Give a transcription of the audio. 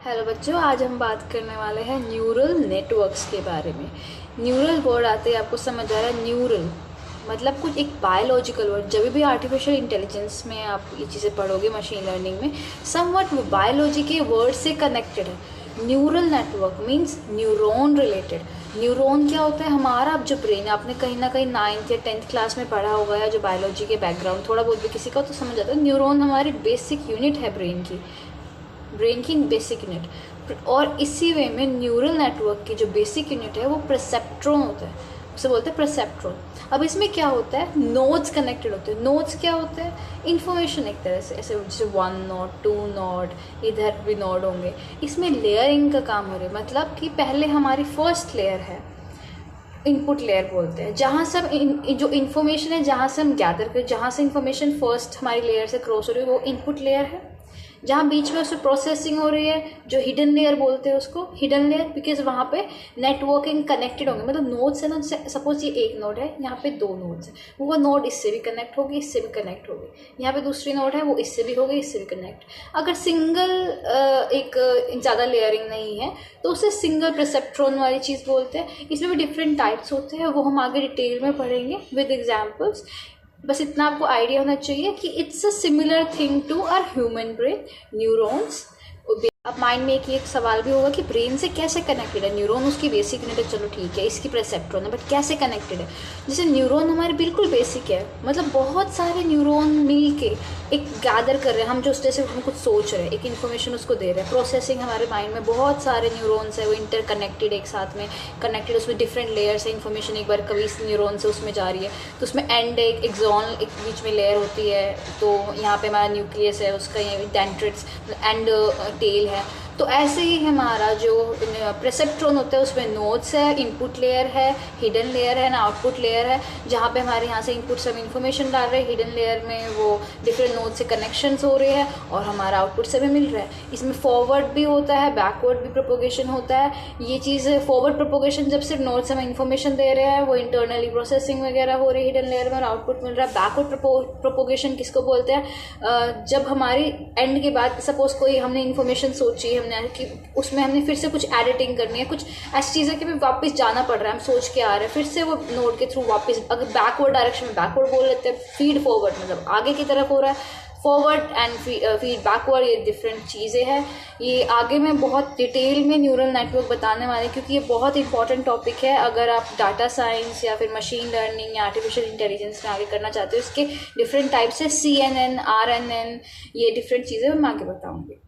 Hello बच्चों, आज हम बात करने वाले हैं न्यूरल नेटवर्क्स के बारे में। न्यूरल वर्ड आते ही आपको समझ आ रहा है, न्यूरल मतलब कुछ एक बायोलॉजिकल वर्ड। जब भी आर्टिफिशियल इंटेलिजेंस में आप ये चीज़ें पढ़ोगे, मशीन लर्निंग में, समवट वो बायोलॉजी के वर्ड से कनेक्टेड है। Neural network means neuron related. Neuron क्या होता है? हमारा अब जो ब्रेन है, आपने कहीं ना कहीं 9th या 10th क्लास में पढ़ा होगा, या जो बायोलॉजी के बैकग्राउंड थोड़ा बहुत भी किसी का तो समझ आता है। न्यूरॉन हमारी बेसिक यूनिट है ब्रेन की बेसिक यूनिट। और इसी वे में न्यूरल नेटवर्क की जो बेसिक यूनिट है वो परसेप्ट्रॉन होता है, उसे बोलते हैं परसेप्ट्रॉन। अब इसमें क्या होता है? नोड्स कनेक्टेड होते हैं। नोड्स क्या होते हैं? इन्फॉर्मेशन एक तरह से, ऐसे जैसे 1 नोड 2 नोड, इधर भी नोड होंगे। इसमें लेयरिंग का काम हो रहा है, मतलब कि पहले हमारी फर्स्ट लेयर है, इनपुट लेयर बोलते हैं, जहाँ से हम जो इन्फॉर्मेशन है, जहाँ से हम गैदर करें, जहाँ से इन्फॉर्मेशन फर्स्ट हमारी लेयर से क्रॉस हो रही है वो इनपुट लेयर है। जहाँ बीच में उसमें प्रोसेसिंग हो रही है, जो हिडन लेयर बोलते हैं उसको, हिडन लेयर, बिकॉज वहाँ पे नेटवर्किंग कनेक्टेड होंगे। मतलब नोड्स है ना, सपोज ये एक नोड है, यहाँ पे 2 नोड्स है, वो नोड इससे भी कनेक्ट होगी, इससे भी कनेक्ट होगी। यहाँ पे दूसरी नोड है, वो इससे भी होगी, इससे भी कनेक्ट। अगर सिंगल एक ज़्यादा लेयरिंग नहीं है तो उसे सिंगल परसेप्ट्रॉन वाली चीज़ बोलते हैं। इसमें भी डिफरेंट टाइप्स होते हैं, वो हम आगे डिटेल में पढ़ेंगे विद एग्जाम्पल्स। बस इतना आपको आइडिया होना चाहिए कि it's a similar thing to our human brain, neurons. अब माइंड में एक सवाल भी होगा कि ब्रेन से कैसे कनेक्टेड है न्यूरॉन? उसकी बेसिक यूनिट है, चलो ठीक है, इसकी परसेप्ट्रॉन है, बट कैसे कनेक्टेड है? जैसे न्यूरॉन हमारे बिल्कुल बेसिक है, मतलब बहुत सारे न्यूरॉन मिल के एक गैदर कर रहे हैं, हम जो उस जैसे हम कुछ सोच रहे हैं, एक इन्फॉर्मेशन उसको दे रहे हैं। प्रोसेसिंग हमारे माइंड में बहुत सारे न्यूरॉन्स है, वो इंटर कनेक्टेड, एक साथ में कनेक्टेड, उसमें डिफरेंट लेयर्स है। इन्फॉर्मेशन एक बार कभी इस न्यूरॉन से उसमें जा रही है तो उसमें एंड एक एक्सॉन एक बीच में लेयर होती है, तो यहाँ पे हमारा न्यूक्लियस है, उसका ये डेंड्रिट्स एंड टेल है। तो ऐसे ही हमारा जो परसेप्ट्रॉन होता है उसमें नोड्स है, इनपुट लेयर है, हिडन लेयर है ना, आउटपुट लेयर है, जहाँ पे हमारे यहाँ से इनपुट से हम इन्फॉर्मेशन डाल रहे हैं, हिडन लेयर में वो डिफरेंट नोड से कनेक्शंस हो रहे हैं और हमारा आउटपुट से भी मिल रहा है। इसमें फॉरवर्ड भी होता है, बैकवर्ड भी प्रोपोगेशन होता है। ये चीज़ फॉरवर्ड प्रोपोगेशन जब सिर्फ नोड से हम इन्फॉर्मेशन दे रहे हैं, वो इंटरनली प्रोसेसिंग वगैरह हो रही है हिडन लेयर में और आउटपुट मिल रहा है। बैकवर्ड प्रोपोगेशन किसको बोलते हैं? जब हमारी एंड के बाद सपोज कोई हमने इन्फॉर्मेशन सोची है कि उसमें हमने फिर से कुछ एडिटिंग करनी है, कुछ ऐसी चीज़ें कि हमें वापस जाना पड़ रहा है, हम सोच के आ रहे हैं, फिर से वो नोड के थ्रू वापस, अगर बैकवर्ड डायरेक्शन में बैकवर्ड बोल लेते हैं, फीड फॉरवर्ड मतलब आगे की तरफ हो रहा है, फॉरवर्ड एंड फीड बैकवर्ड, ये डिफरेंट चीज़ें हैं। ये आगे मैं बहुत डिटेल में न्यूरल नेटवर्क बताने वाले हैं, क्योंकि ये बहुत इंपॉर्टेंट टॉपिक है। अगर आप डाटा साइंस या फिर मशीन लर्निंग या आर्टिफिशियल इंटेलिजेंस में आगे करना चाहते हो, इसके डिफरेंट टाइप्स है, CNN, RNN, ये डिफरेंट चीज़ें मैं आगे बताऊँगी।